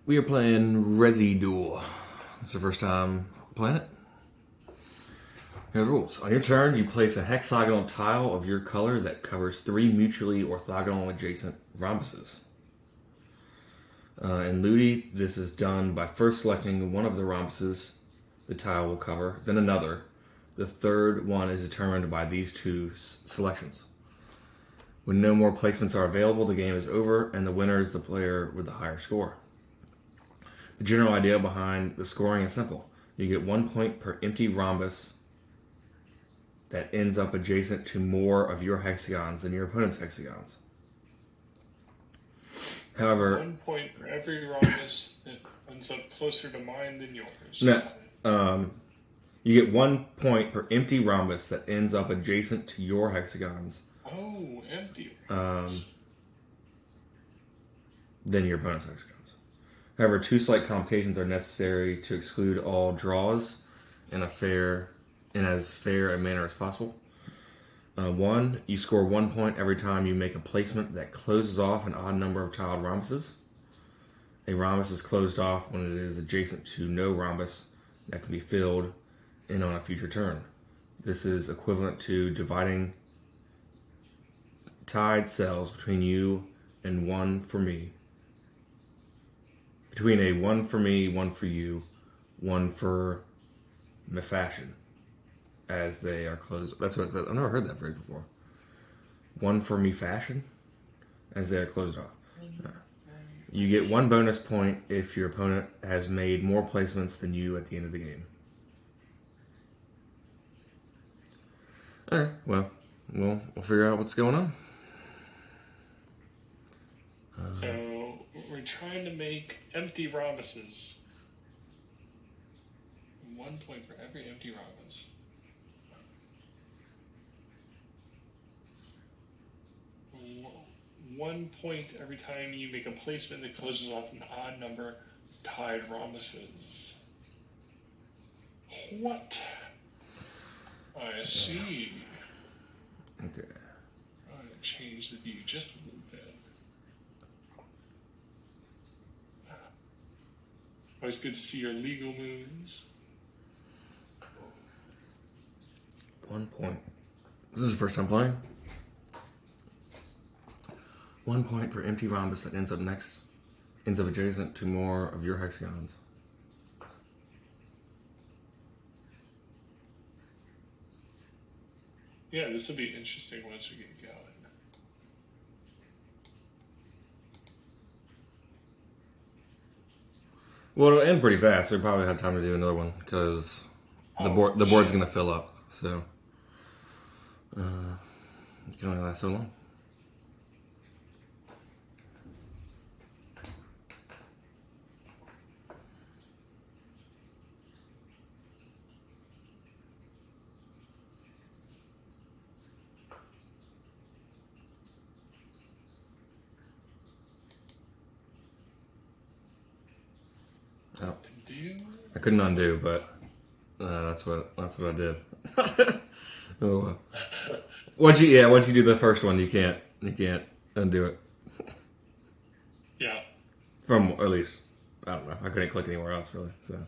We are playing Residuel. It's the first time playing it. Here are the rules. On your turn, you place a hexagonal tile of your color that covers 3 mutually orthogonal adjacent rhombuses. In Ludi, this is done by first selecting one of the rhombuses the tile will cover, then another. The third one is determined by these two selections. When no more placements are available, the game is over, and the winner is the player with the higher score. The general idea behind the scoring is simple. You get 1 point per empty rhombus that ends up adjacent to more of your hexagons than your opponent's hexagons. However, 1 point for every rhombus that ends up closer to mine than yours. No, you get 1 point per empty rhombus that ends up adjacent to your hexagons. Oh, empty rhombus. Than your opponent's hexagons. However, 2 slight complications are necessary to exclude all draws in as fair a manner as possible. 1, you score 1 point every time you make a placement that closes off an odd number of tiled rhombuses. A rhombus is closed off when it is adjacent to no rhombus that can be filled in on a future turn. This is equivalent to dividing tied cells between you and one for me. Between a 1 for me, 1 for you, 1 for me fashion. As they are closed. That's what it says. I've never heard that phrase before. 1 for me fashion. As they are closed off. You get 1 bonus point if your opponent has made more placements than you at the end of the game. Alright, well, we'll figure out what's going on. So we're trying to make empty rhombuses. 1 point for every empty rhombus. One point every time you make a placement that closes off an odd number of tied rhombuses. What? I see. Okay. I'm going to change the view just a little bit. Always good to see your legal moves. 1 point. This is the first time playing. 1 point per empty rhombus that ends up adjacent to more of your hexagons. Yeah, this will be interesting once we get going. Well, it'll end pretty fast. So we probably have time to do another one because the board's going to fill up. So it can only last so long. Oh. I couldn't undo, but that's what I did. Oh, once you do the first one, you can't undo it. Yeah. From at least I don't know. I couldn't click anywhere else really. So.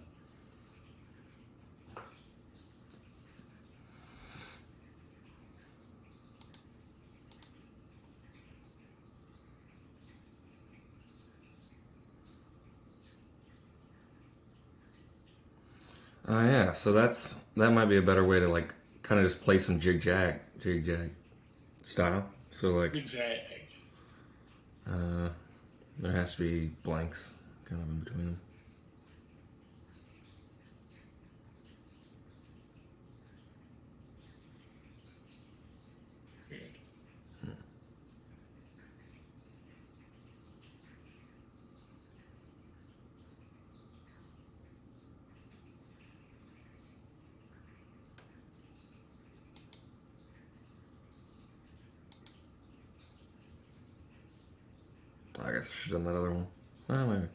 Yeah, so that might be a better way to like kind of just play some jig jag style. So like there has to be blanks kind of in between them. I guess I should have done that other one. Oh, maybe.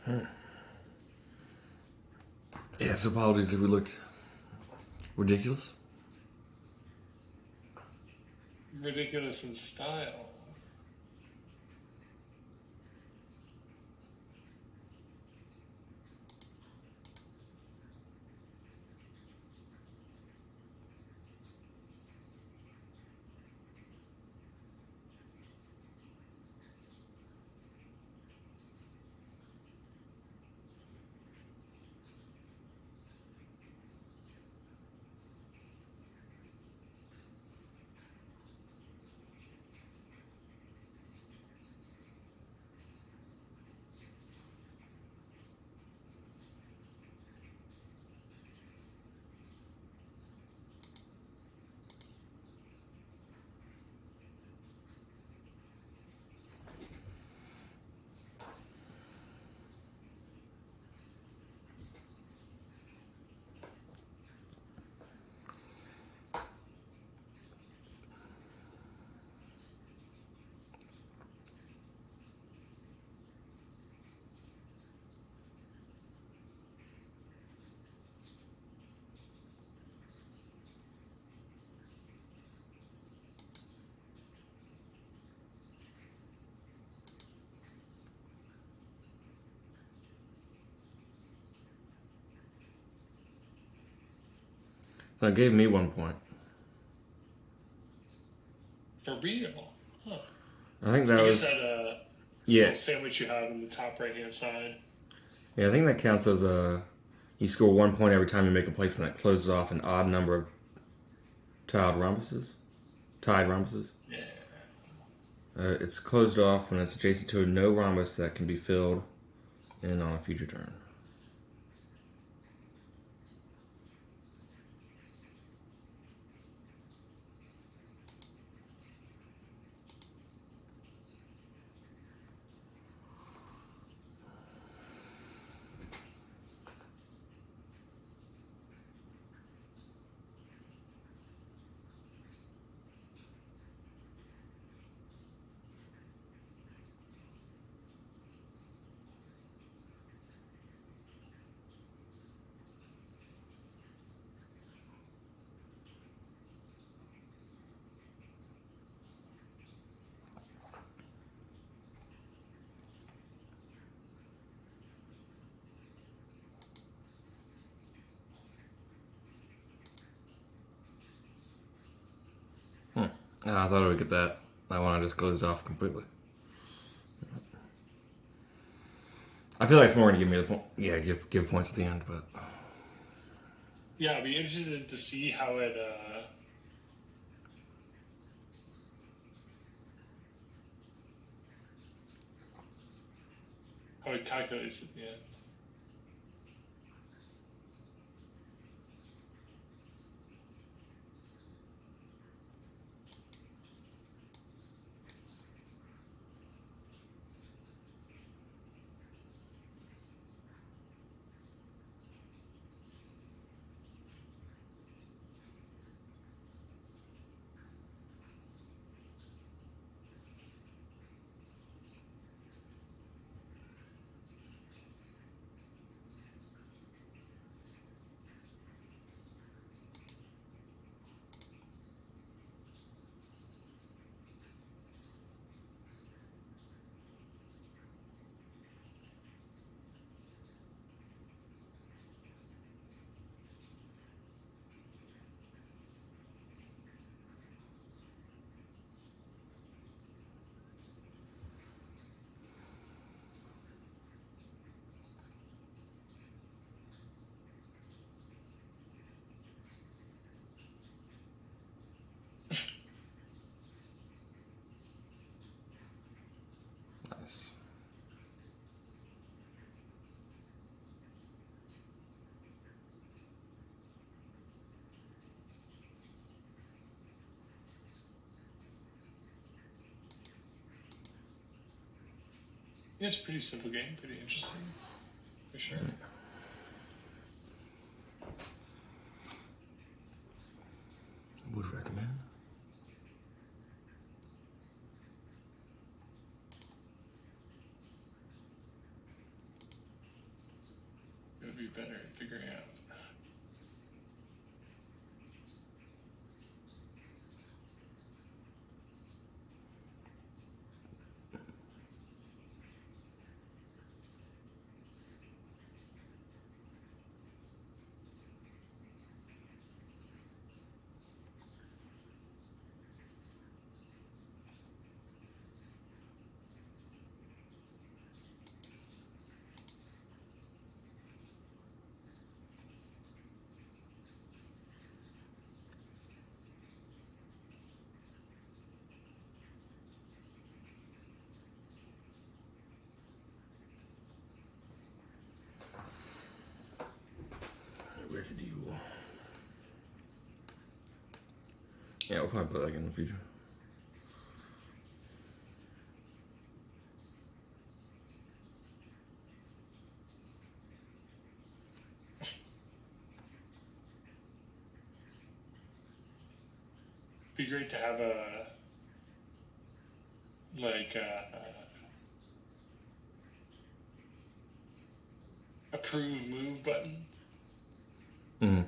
I don't know. Yes, apologies if we look ridiculous. ridiculous in style. So it gave me 1 point. For real? Huh. I think that I was... guess that Yeah. little sandwich you have in the top right-hand side. Yeah, I think that counts as a... You score 1 point every time you make a placement that closes off an odd number of tiled rhombuses. Tied rhombuses. Yeah. It's closed off when it's adjacent to a no rhombus that can be filled in on a future turn. I thought I would get that. That one I just closed off completely. I feel like it's more going to give me the point. Yeah, give points at the end, but... Yeah, I'd be interested to see how it calculates at the end. Nice. Yeah, it's a pretty simple game, pretty interesting, for sure. Would recommend. It would be better at figuring out. Residuel. Yeah, we'll probably play that again in the future. Be great to have a approve move button. Mm-hmm.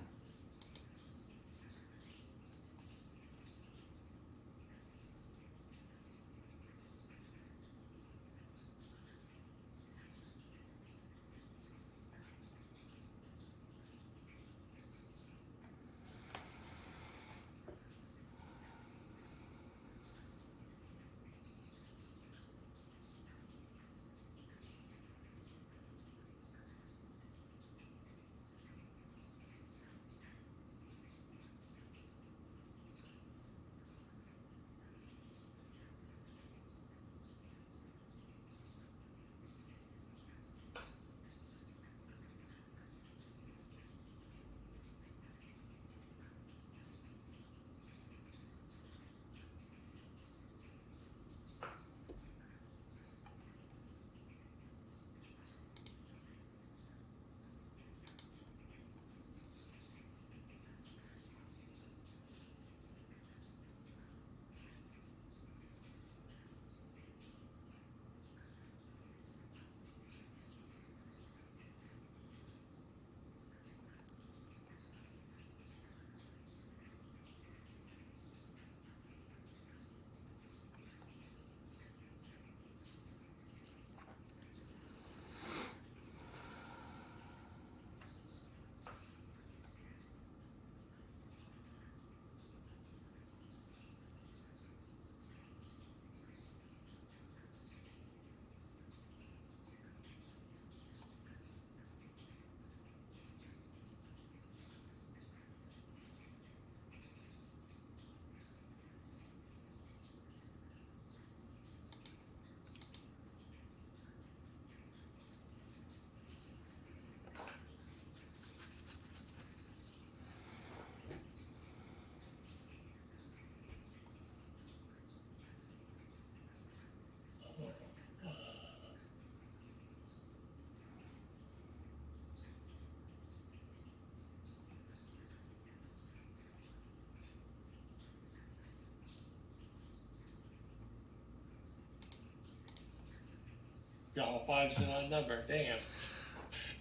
Got all fives in odd number. Damn.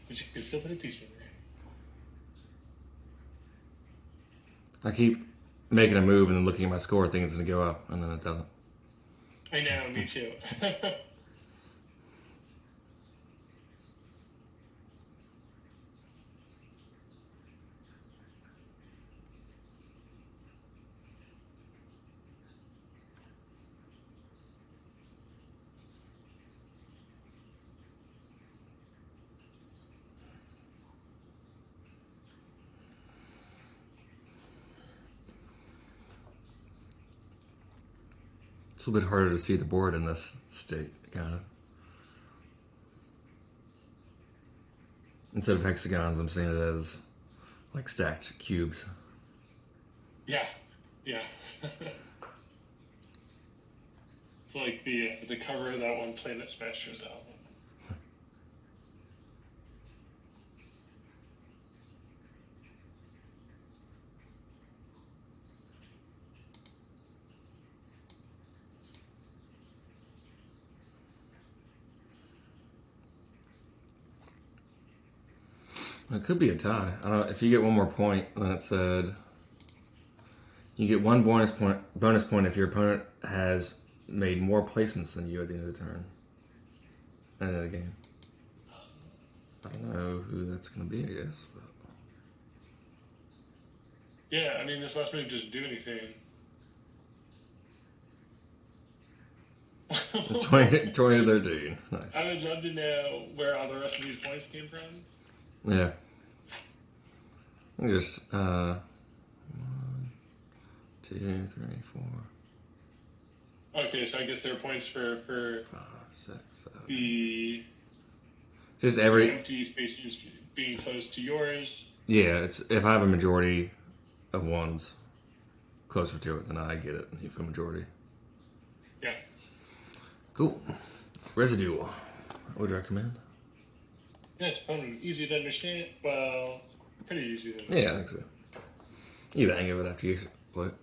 But you can still put a piece in there. I keep making a move and then looking at my score, thinking it's going to go up, and then it doesn't. I know, me too. It's a little bit harder to see the board in this state, kind of. Instead of hexagons, I'm seeing it as like stacked cubes. Yeah. It's like the cover of that one Planet Smashers album. It could be a tie. I don't know. If you get one more point, then it said you get one bonus point if your opponent has made more placements than you at the end of the turn. End of the game. I don't know who that's going to be, I guess. But. Yeah, I mean, this last move doesn't do anything. 20 to 13. Nice. I would love to know where all the rest of these points came from. Yeah. Just 1, 2, 3, 4. Okay, so I guess there are points for 5, 6, 7. the Just every empty spaces being close to yours. Yeah, it's if I have a majority of ones closer to it, then I get it. If a majority. Yeah. Cool. Residuel. I would recommend. Yeah, it's fun, easy to understand. Well, pretty easy to understand. Yeah, I think so. You hang of it after you play it.